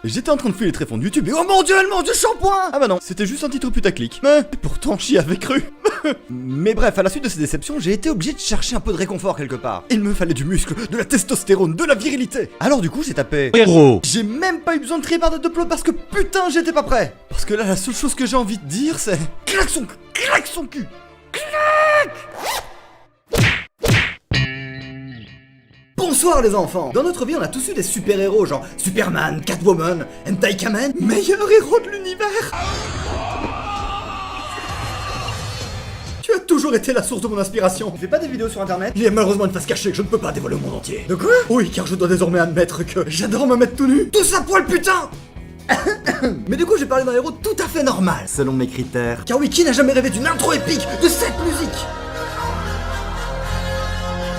J'étais en train de fouiller les tréfonds de YouTube et oh mon dieu, elle mange du shampoing. Ah bah non, c'était juste un titre putaclic. Mais pourtant j'y avais cru. Mais bref, à la suite de ces déceptions, j'ai été obligé de chercher un peu de réconfort quelque part. Il me fallait du muscle, de la testostérone, de la virilité. Alors du coup, j'ai tapé Héros. J'ai même pas eu besoin de trier par date d'upload parce que putain, j'étais pas prêt. Parce que là, la seule chose que j'ai envie de dire, c'est claque son cul. Bonsoir les enfants. Dans notre vie on a tous eu des super-héros genre Superman, Catwoman, Hentai Kamen, meilleur héros de l'univers. Tu as toujours été la source de mon inspiration. Je fais pas des vidéos sur internet. Il y a malheureusement une face cachée que je ne peux pas dévoiler au monde entier. De quoi? Oui, car je dois désormais admettre que j'adore me mettre tout nu. Tout ça poil putain. Mais du coup j'ai parlé d'un héros tout à fait normal selon mes critères. Car oui, qui n'a jamais rêvé d'une intro épique de cette musique?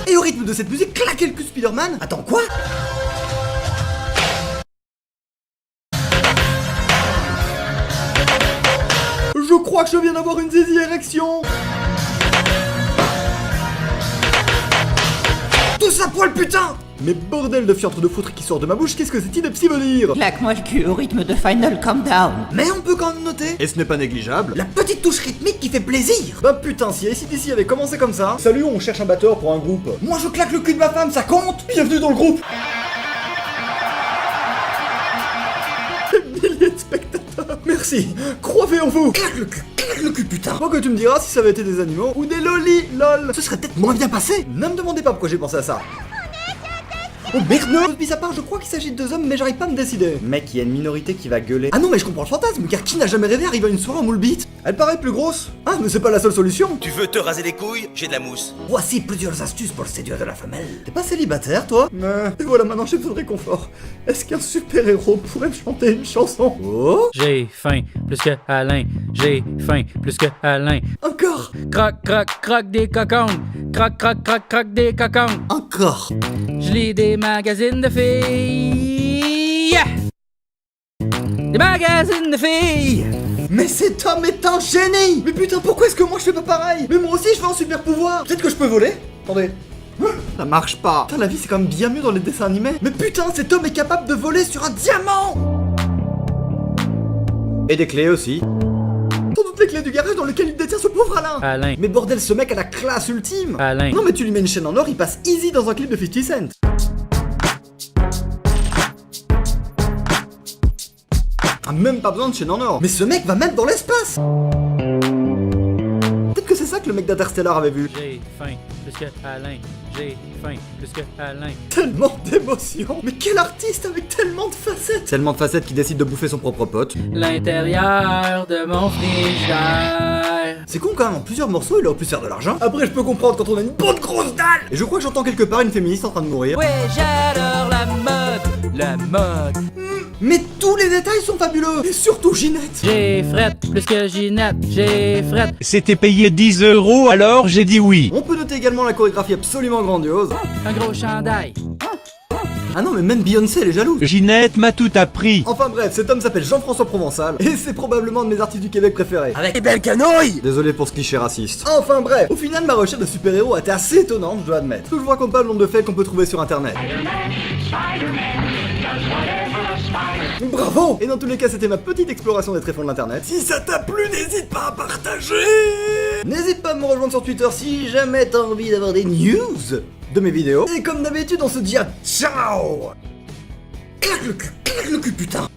Et au rythme de cette musique, claquer le cul Spider-Man. Attends, quoi? Je crois que je viens d'avoir une zizi érection. Tout ça poil putain. Mais bordel de fiantre de foutre qui sort de ma bouche, qu'est-ce que cette ineptie veut dire? Claque-moi le cul au rythme de Final Countdown. Mais on peut quand même noter, et ce n'est pas négligeable, la petite touche rythmique qui fait plaisir. Bah putain, si AC/DC avait commencé comme ça. Salut, on cherche un batteur pour un groupe. Moi je claque le cul de ma femme, ça compte. Bienvenue dans le groupe. Des milliers de spectateurs. Merci, croyez en vous. Claque le cul putain. Moi que tu me diras si ça avait été des animaux ou des lolis, lol. Ce serait peut-être moins bien passé. Ne me demandez pas pourquoi j'ai pensé à ça. Oh merde, non. Mis à part, je crois qu'il s'agit de deux hommes, mais j'arrive pas à me décider. Mec, il y a une minorité qui va gueuler. Ah non, mais je comprends le fantasme, car qui n'a jamais rêvé arriver à une soirée en moule bite? Elle paraît plus grosse. Ah, mais c'est pas la seule solution. Tu veux te raser les couilles? J'ai de la mousse. Voici plusieurs astuces pour séduire de la femelle. T'es pas célibataire, toi? Mais et voilà, maintenant j'ai besoin de réconfort. Est-ce qu'un super-héros pourrait me chanter une chanson? Oh? J'ai faim plus que Alain. J'ai faim plus que Alain. Encore? Croc, croc, croc des cocons. Croc, croc, croc, croc des cocons. Encore? Je lis des magazines de filles. Des magazines de filles. Mais cet homme est un génie! Mais putain, pourquoi est-ce que moi je fais pas pareil? Mais moi aussi je veux un super pouvoir! Peut-être que je peux voler? Attendez. Ça marche pas. Putain, la vie c'est quand même bien mieux dans les dessins animés. Mais putain, cet homme est capable de voler sur un diamant! Et des clés aussi. Sans doute les clés du garage dans lequel il détient ce pauvre Alain. Alain. Mais bordel, ce mec a la classe ultime. Alain. Non mais tu lui mets une chaîne en or, il passe easy dans un clip de 50 Cent. Ah, même pas besoin de chaîne en or. Mais ce mec va même dans l'espace. Peut-être que c'est ça que le mec d'Interstellar avait vu. J'ai faim plus que Alain. J'ai faim plus que Alain. Tellement d'émotions. Mais quel artiste avec tellement de facettes. Tellement de facettes qui décide de bouffer son propre pote. L'intérieur de mon frigidaire. C'est con quand même, en plusieurs morceaux il aurait pu se faire de l'argent. Après je peux comprendre quand on a une bonne grosse dalle. Et je crois que j'entends quelque part une féministe en train de mourir. Ouais, j'adore la mode. La mode. Mais tous les détails sont fabuleux. Et surtout Ginette. J'ai frette plus que Ginette. J'ai frette. C'était payé 10 €, alors j'ai dit oui. On peut noter également la chorégraphie absolument grandiose. Un gros chandail. Ah non mais même Beyoncé elle est jalouse. Ginette m'a tout appris. Enfin bref, cet homme s'appelle Jean-François Provençal et c'est probablement un de mes artistes du Québec préférés. Avec des belles canouilles! Désolé pour ce cliché raciste. Enfin bref, au final ma recherche de super-héros a été assez étonnante, je dois admettre. Je vous raconte pas le nombre de faits qu'on peut trouver sur internet. Bravo! Et dans tous les cas, c'était ma petite exploration des tréfonds de l'internet. Si ça t'a plu, n'hésite pas à partager! N'hésite pas à me rejoindre sur Twitter si jamais t'as envie d'avoir des news de mes vidéos. Et comme d'habitude, on se dit à ciao! Claque le cul, putain!